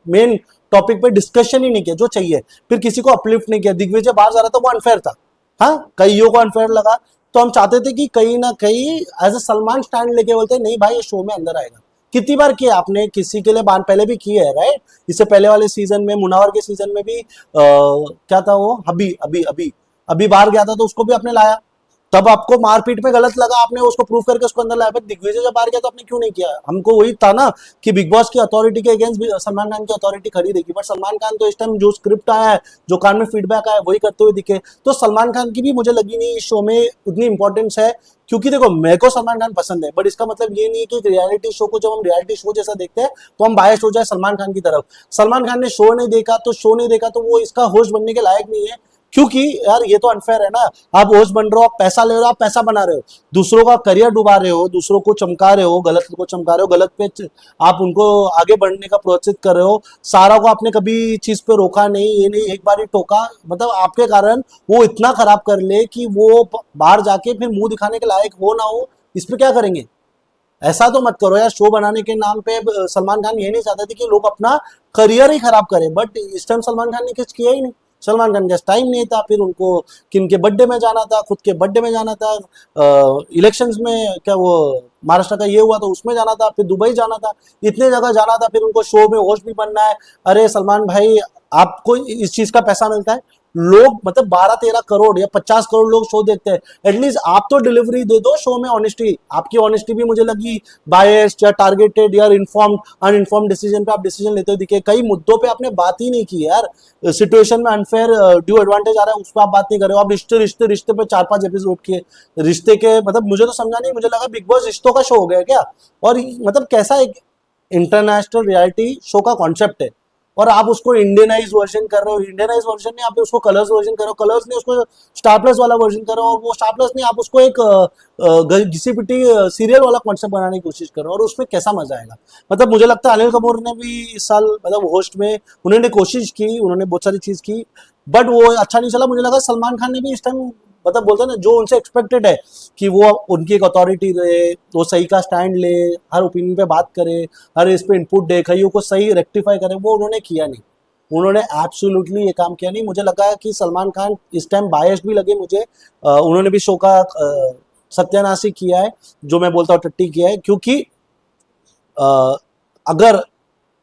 मेन टॉपिक पे डिस्कशन ही नहीं किया जो चाहिए। फिर किसी को अपलिफ्ट नहीं किया। दिग्विजय बाहर जा रहा था, वो अनफेयर था, हाँ, कईयों को अनफेयर लगा। तो हम चाहते थे कि कहीं ना कहीं एज ए सलमान स्टैंड लेके बोलते नहीं भाई ये शो में अंदर आएगा। कितनी बार किया आपने किसी के लिए बात, पहले भी की है, राइट। इससे पहले वाले सीजन में, मुनावर के सीजन में भी क्या था वो, अभी अभी अभी अभी बाहर गया था तो उसको भी आपने लाया। तब आपको मारपीट में गलत लगा, आपने उसको प्रूव करके उसको अंदर लाया। फिर दिग्विजय जब बाहर गया तो आपने क्यों नहीं किया। हमको वही था ना कि बिग बॉस की अथॉरिटी के अगेंस्ट सलमान खान की अथॉरिटी खड़ी रहेगी। बट सलमान खान तो इस टाइम जो स्क्रिप्ट आया है, जो कान में फीडबैक आया है, वही करते हुए दिखे। तो सलमान खान की भी मुझे लगी नहीं इस शो में उतनी इंपॉर्टेंस है। क्योंकि देखो मेरे को सलमान खान पसंद है, बट इसका मतलब ये नहीं है कि रियलिटी शो को जब हम रियलिटी शो जैसा देखते हैं तो हम बायस हो जाए सलमान खान की तरफ। सलमान खान ने शो नहीं देखा तो वो इसका होस्ट बनने के लायक नहीं है। क्योंकि यार ये तो अनफेयर है ना। आप होस्ट बन रहे हो, आप पैसा ले रहे हो, आप पैसा बना रहे हो, दूसरों का करियर डुबा रहे हो, दूसरों को चमका रहे हो, गलत को चमका रहे हो, गलत पे आप उनको आगे बढ़ने का प्रोत्साहित कर रहे हो। सारा को आपने कभी चीज पे रोका नहीं, ये नहीं एक बार ही टोका, मतलब आपके कारण वो इतना खराब कर ले कि वो बाहर जाके फिर मुंह दिखाने के लायक हो ना हो, इस पे क्या करेंगे। ऐसा तो मत करो यार। शो बनाने के नाम पे सलमान खान ये नहीं चाहते थे कि लोग अपना करियर ही खराब करें, बट इस टाइम सलमान खान ने कुछ किया ही नहीं। सलमान खान के टाइम नहीं था, फिर उनको किन के बर्थडे में जाना था, खुद के बर्थडे में जाना था, इलेक्शंस में क्या वो महाराष्ट्र का ये हुआ तो उसमें जाना था, फिर दुबई जाना था, इतने जगह जाना था, फिर उनको शो में होस्ट भी बनना है। अरे सलमान भाई, आपको इस चीज का पैसा मिलता है, लोग मतलब 12-13 करोड़ या 50 करोड़ लोग शो देखते हैं, एटलीस्ट आप तो डिलीवरी दे दो शो में ऑनेस्टी। आपकी ऑनेस्टी भी मुझे लगी बायस्ड या टारगेटेड या इन्फॉर्म्ड अनइन्फॉर्म्ड डिसीजन पे आप डिसीजन लेते हुए दिखे। कई मुद्दों पे आपने बात ही नहीं की यार। सिचुएशन में अनफेयर ड्यू एडवांटेज आ रहा है, उस पर आप बात नहीं कर रहे हो। आप रिश्ते रिश्ते रिश्ते पे 4-5 एपिसोड किए। रिश्ते के मतलब मुझे तो समझा नहीं, मुझे लगा बिग बॉस रिश्तों का शो हो गया क्या। और मतलब कैसा एक इंटरनेशनल रियलिटी शो का कॉन्सेप्ट है, और आप उसको इंडियनाइज वर्जन कर रहे हो। इंडियनाइज वर्जन नहीं, आप उसको कलर्स वर्जन कर रहे हो, कलर्स नहीं उसको स्टार प्लस वाला वर्जन कर रहे हो, और वो स्टार प्लस नहीं आप उसको एक घिसी पिटी सीरियल वाला कॉन्सेप्ट बनाने की कोशिश कर रहे हो, और उसमें कैसा मजा आएगा। मतलब मुझे लगता है अनिल कपूर ने भी इस साल मतलब होस्ट में उन्होंने कोशिश की, उन्होंने बहुत सारी चीज की, बट वो अच्छा नहीं चला। मुझे लगा सलमान खान ने भी इस टाइम मतलब बोलते हैं ना, जो उनसे एक्सपेक्टेड है कि वो उनकी एक अथॉरिटी रहे, वो सही का स्टैंड ले, हर ओपिनियन पे बात करे, हर इस पे इनपुट दे, कईयों को सही रेक्टिफाई करे, वो उन्होंने किया नहीं। उन्होंने एब्सोल्युटली ये काम किया नहीं। मुझे लगा कि सलमान खान इस टाइम बायस्ड भी लगे मुझे। उन्होंने भी शो का सत्यानाश ही किया है, जो मैं बोलता हूँ टट्टी किया है। क्योंकि अगर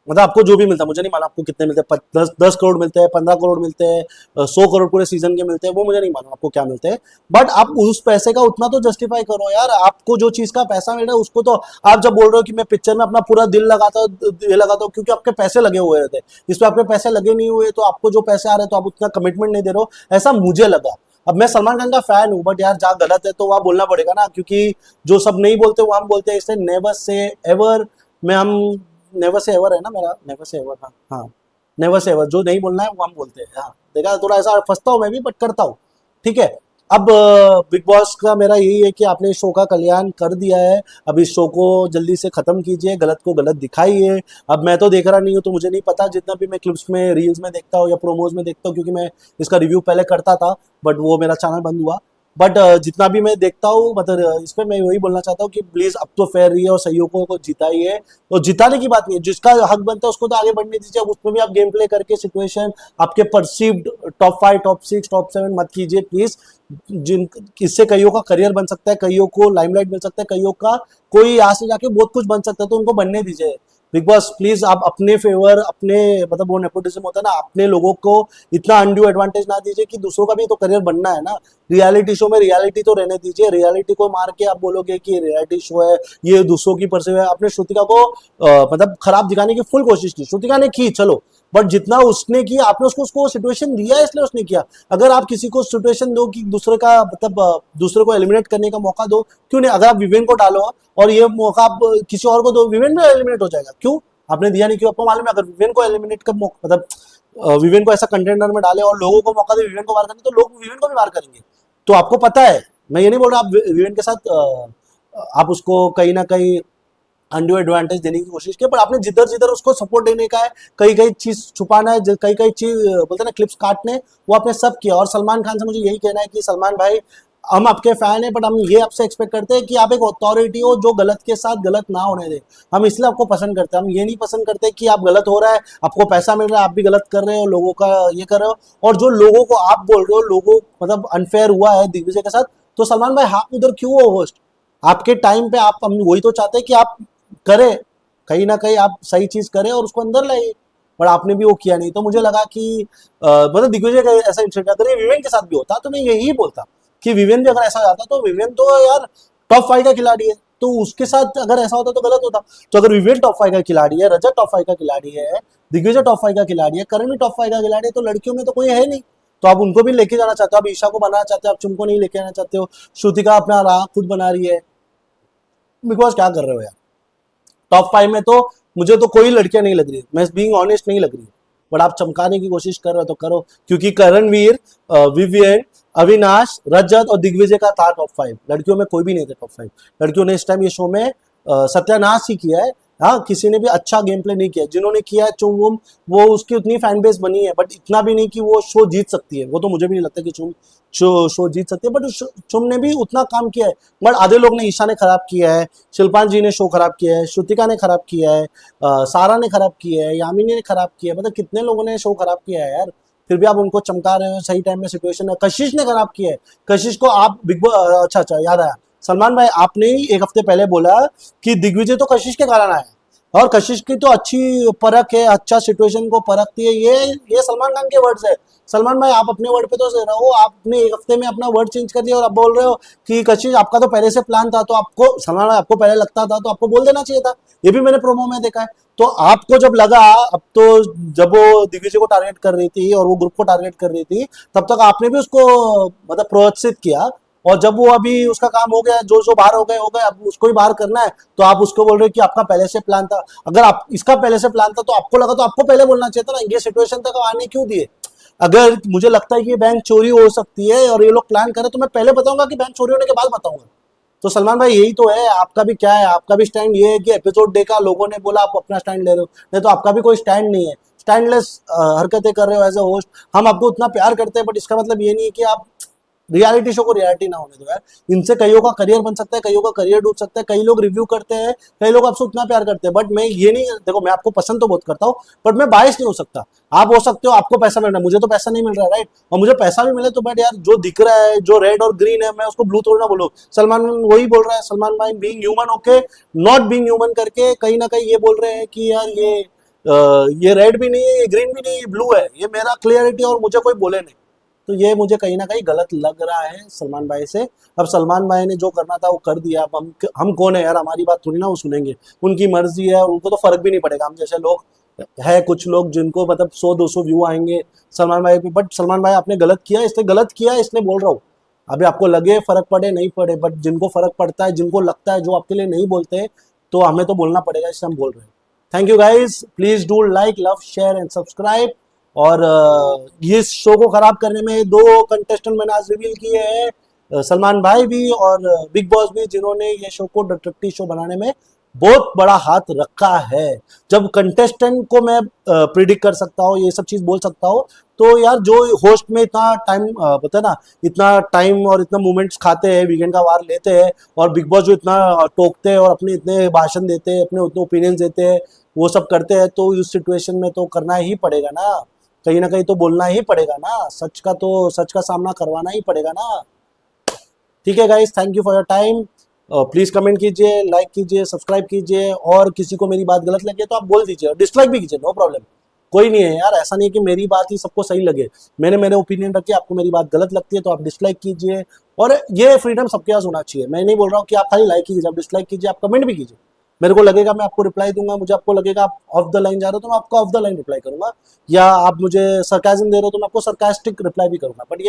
मतलब आपको जो भी मिलता है, मुझे नहीं मालूम आपको कितने मिलते हैं, 10 करोड़ मिलते हैं, 15 करोड़ मिलते हैं, 100 करोड़ पूरे सीजन के मिलते हैं, वो मुझे नहीं मालूम आपको क्या मिलते हैं। बट आप उस पैसे का उतना तो जस्टिफाई करो यार। आपको जो चीज का पैसा मिल रहा है उसको तो आप जब बोल रहे हो कि मैं पिक्चर में अपना पूरा दिल लगाता हूँ, ये लगाता हूँ, क्योंकि आपके पैसे लगे हुए रहते हैं। इस पर आपके पैसे लगे नहीं हुए तो आपको जो पैसे आ रहे हैं तो आप उतना कमिटमेंट नहीं दे रहे हो, ऐसा मुझे लगा। अब मैं सलमान खान का फैन हूँ, बट यार जहाँ गलत है तो वहाँ बोलना पड़ेगा ना, क्योंकि जो सब नहीं बोलते वो हम बोलते हैं, इसलिए नेवर से एवर में हम नेवर से एवर है ना मेरा, नेवर से एवर, हाँ हाँ, नेवर से एवर, जो नहीं बोलना है वो हम बोलते हैं। हाँ देखा, थोड़ा ऐसा फंसता हूँ मैं भी, बट करता हूँ, ठीक है। अब बिग बॉस का मेरा यही है कि आपने इस शो का कल्याण कर दिया है, अब इस शो को जल्दी से खत्म कीजिए, गलत को गलत दिखाइए। अब मैं तो देख रहा नहीं हूँ तो मुझे नहीं पता, जितना भी मैं क्लिप्स में रील्स में देखता हूँ या प्रोमोज में देखता हूँ, क्योंकि मैं इसका रिव्यू पहले करता था बट वो मेरा चैनल बंद हुआ। बट जितना भी मैं देखता हूँ मतलब इस पर मैं वही बोलना चाहता हूँ कि प्लीज अब तो फेयर रही है और सहयोगों को जिताइए। तो जिताने की बात नहीं है, जिसका हक बनता है उसको तो आगे बढ़ने दीजिए। अब उसमें भी आप गेम प्ले करके सिचुएशन आपके परसीव्ड टॉप 5 टॉप 6 टॉप 7 मत कीजिए प्लीज। जिन इससे कईयों का करियर बन सकता है, कईयों को लाइमलाइट मिल सकता है, कईयों का कोई यहाँ से जाके बहुत कुछ बन सकता है, तो उनको बनने दीजिए। बिग बॉस प्लीज आप अपने फेवर, अपने मतलब वो नेपोटिज्म होता है ना, अपने लोगों को इतना अनड्यू एडवांटेज ना दीजिए कि दूसरों का भी तो करियर बनना है ना। रियलिटी शो में रियलिटी तो रहने दीजिए। रियलिटी को मार के आप बोलोगे कि रियलिटी शो है, ये दूसरों की परसेव है। आपने श्रुतिका को मतलब खराब दिखाने की फुल कोशिश की, श्रुतिका ने की चलो, बट जितना उसने किया आपने उसको सिचुएशन दिया है इसलिए उसने किया। अगर आप किसी को सिचुएशन दो कि दूसरे का मतलब दूसरे को एलिमिनेट करने का मौका दो, क्यों नहीं? अगर आप विवेन को डालो और ये मौका आप किसी और को दो, विवेन भी एलिमिनेट हो जाएगा। क्यों आपने दिया नहीं? क्यों? आपको मालूम है अगर विवेन को एलिमिनेट का मतलब विवेन को ऐसा कंटेंडर में डाले और लोगों को मौका दे विवेन को मार करने, तो लोग विवेन को भी मार करेंगे। तो आपको पता है, मैं ये नहीं बोल रहा आप विवेन के साथ आप उसको कहीं ना कहीं अनड्यू एडवांटेज देने की कोशिश की, पर आपने जिधर जिधर उसको सपोर्ट देने का है, कई कई चीज छुपाना है, कई कई चीज बोलते हैं ना क्लिप्स काटने, वो आपने सब किया। और सलमान खान से मुझे यही कहना है कि सलमान भाई हम आपके फैन हैं, बट हम ये आपसे एक्सपेक्ट करते हैं कि आप एक अथॉरिटी हो जो गलत के साथ गलत ना होने दे। हम इसलिए आपको पसंद करते हैं, हम ये नहीं पसंद करते कि आप गलत हो रहा है, आपको पैसा मिल रहा है, आप भी गलत कर रहे हो, लोगों का ये कर रहे हो। और जो लोगों को आप बोल रहे हो लोगों मतलब अनफेयर हुआ है दिग्विजय के साथ, तो सलमान भाई आप उधर क्यों हो होस्ट? आपके टाइम पे आप, हम वही तो चाहते हैं कि आप करें, कहीं ना कहीं आप सही चीज करें और उसको अंदर लाइए, पर आपने भी वो किया नहीं। तो मुझे लगा कि मतलब दिग्विजय का ऐसा इंसिडेंट अगर ये विवेन के साथ भी होता तो मैं यही बोलता कि विवेन भी अगर ऐसा जाता, तो विवेन तो यार टॉप 5 का खिलाड़ी है, तो उसके साथ अगर ऐसा होता तो गलत होता। तो अगर विवेन टॉप 5 का खिलाड़ी है, रजत टॉप 5 का खिलाड़ी है, दिग्विजय टॉप 5 का खिलाड़ी है, करण भी टॉप 5 का खिलाड़ी है, तो लड़कियों में तो कोई है नहीं। तो आप उनको भी लेके जाना चाहते हो, आप ईशा को बनाना चाहते हो, आप चुम को नहीं लेके आना चाहते हो, श्रुतिका अपना राह खुद बना रही है। बिकॉज क्या कर रहे हो यार? टॉप 5 में तो मुझे तो कोई लड़कियां नहीं लग रही, मैं बीइंग ऑनेस्ट नहीं लग रही, बट आप चमकाने की कोशिश कर रहे हो तो करो, क्योंकि करणवीर, विवियन, अविनाश, रजत और दिग्विजय का था टॉप 5, लड़कियों में कोई भी नहीं था टॉप 5। लड़कियों ने इस टाइम ये शो में सत्यानाश ही किया है। हाँ, किसी ने भी अच्छा गेम प्ले नहीं किया, जिन्होंने किया है चुम, वो उसकी उतनी फैन बेस बनी है, बट इतना भी नहीं कि वो शो जीत सकती है। वो तो मुझे भी नहीं लगता कि चुम शो जीत सकती है, बट चुम ने भी उतना काम किया है। बट आधे लोग ने, ईशा ने खराब किया है, शिल्पान जी ने शो खराब किया है, श्रुतिका ने खराब किया है, सारा ने खराब किया है, यामिनी ने खराब किया है, मतलब कितने लोगों ने शो खराब किया है यार। फिर भी आप उनको चमका रहे हो सही टाइम में सिचुएशन है। कशिश ने खराब किया है, कशिश को आप बिग बॉस, अच्छा अच्छा याद आया सलमान भाई, आपने ही एक हफ्ते पहले बोला कि दिग्विजय तो कशिश के कारण आया, और कशिश की तो अच्छी परख है, अच्छा सिचुएशन को परखती है, ये सलमान खान के वर्ड्स है। सलमान भाई आप अपने वर्ड पे तो रहो, आपने एक हफ्ते में अपना वर्ड चेंज कर दिया और आप बोल रहे हो कि कशिश आपका तो पहले से प्लान था, तो आपको सलमान भाई आपको पहले लगता था तो आपको बोल देना चाहिए था। ये भी मैंने प्रोमो में देखा है। तो आपको जब लगा, अब तो जब वो दिग्विजय को टारगेट कर रही थी और वो ग्रुप को टारगेट कर रही थी, तब तक आपने भी उसको मतलब प्रोत्साहित किया। और जब वो अभी उसका काम हो गया, जो जो बाहर हो गए, अब उसको भी बाहर करना है, तो आप उसको बोल रहे हो कि आपका पहले से प्लान था। अगर आप इसका पहले से प्लान था तो आपको लगा तो आपको पहले बोलना चाहिए था ना, ये सिचुएशन तक आने क्यों दिए? अगर मुझे लगता है कि ये बैंक चोरी हो सकती है और ये लोग प्लान करें, तो मैं पहले बताऊंगा कि बैंक चोरी होने के बाद बताऊंगा। तो सलमान भाई यही तो है, आपका भी क्या है, आपका भी स्टैंड ये है कि एपिसोड देखा, लोगों ने बोला, आप अपना स्टैंड ले रहे हो, नहीं तो आपका भी कोई स्टैंड नहीं है, स्टैंडलेस हरकतें कर रहे हो एज ए होस्ट। हम आपको उतना प्यार करते हैं, बट इसका मतलब ये नहीं है कि आप रियलिटी शो को रियलिटी ना होने दो यार। इनसे कईयों का करियर बन सकता है, कईयों का करियर डूब सकता है, कई लोग रिव्यू करते हैं, कई लोग आपसे उतना प्यार करते हैं, बट मैं ये नहीं, देखो मैं आपको पसंद तो बहुत करता हूँ, बट मैं बायस नहीं हो सकता। आप हो सकते हो, आपको पैसा मिल रहा है, मुझे तो पैसा नहीं मिल रहा है, राइट? और मुझे पैसा भी मिले तो बट यार जो दिख रहा है, जो रेड और ग्रीन है, मैं उसको ब्लू थोड़ी ना बोलूँ। सलमान वही बोल रहा है, सलमान भाई being human okay, not being human करके कहीं ना कहीं ये बोल रहे हैं कि यार ये रेड भी नहीं है, ये ग्रीन भी नहीं है, ये ब्लू है, ये मेरा क्लियरिटी और मुझे कोई बोले नहीं। तो ये मुझे कहीं ना कहीं गलत लग रहा है सलमान भाई से। अब सलमान भाई ने जो करना था वो कर दिया, अब हम कौन है यार, हमारी बात थोड़ी ना वो सुनेंगे, उनकी मर्जी है, उनको तो फर्क भी नहीं पड़ेगा। हम जैसे लोग है, कुछ लोग जिनको मतलब 100-200 व्यू आएंगे सलमान भाई पे, बट सलमान भाई आपने गलत किया, इसने गलत किया, इसलिए बोल रहा हूँ। अभी आपको लगे फर्क पड़े नहीं पड़े, बट जिनको फर्क पड़ता है, जिनको लगता है, जो आपके लिए नहीं बोलते, तो हमें तो बोलना पड़ेगा, इसलिए हम बोल रहे हैं। Thank you guys, please do like, love, share and subscribe. और ये शो को खराब करने में 2 कंटेस्टेंट मैंने आज रिवील किए हैं, सलमान भाई भी और बिग बॉस भी, जिन्होंने ये शो को डिटेक्टिव शो बनाने में बहुत बड़ा हाथ रखा है। जब कंटेस्टेंट को मैं प्रिडिक्ट कर सकता हूँ, ये सब चीज बोल सकता हूँ, तो यार जो होस्ट में इतना टाइम पता है ना, इतना टाइम और इतना मोमेंट्स खाते हैं, वीकेंड का वार लेते हैं, और बिग बॉस जो इतना टोकते हैं और अपने इतने भाषण देते हैं, अपने उतने ओपिनियंस देते हैं, वो सब करते हैं, तो उस सिचुएशन में तो करना ही पड़ेगा ना कहीं तो बोलना ही पड़ेगा ना, सच का सामना करवाना ही पड़ेगा ना। ठीक है guys, thank you for your time. Please comment कीजिए, लाइक कीजिए, सब्सक्राइब कीजिए, और किसी को मेरी बात गलत लगे तो आप बोल दीजिए, डिसलाइक भी कीजिए, नो प्रॉब्लम। कोई नहीं है यार, ऐसा नहीं है कि मेरी बात ही सबको सही लगे। मैंने मेरे ओपिनियन रखे, आपको मेरी बात गलत लगती है तो आप डिसलाइक कीजिए, और ये फ्रीडम सबके पास होना चाहिए। मैं नहीं बोल रहा हूँ कि आप खाली लाइक कीजिए, आप डिसलाइक कीजिए, आप कमेंट भी कीजिए। मेरे को लगेगा मैं आपको रिप्लाई दूंगा, मुझे आपको लगेगा आप ऑफ द लाइन जा रहे हो तो मैं आपको ऑफ द लाइन रिप्लाई करूंगा, या आप मुझे सरकाजम दे रहे हो तो मैं आपको सरकास्टिक रिप्लाई भी करूंगा। बट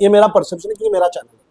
ये मेरा परसेप्शन है कि ये मेरा चैनल है।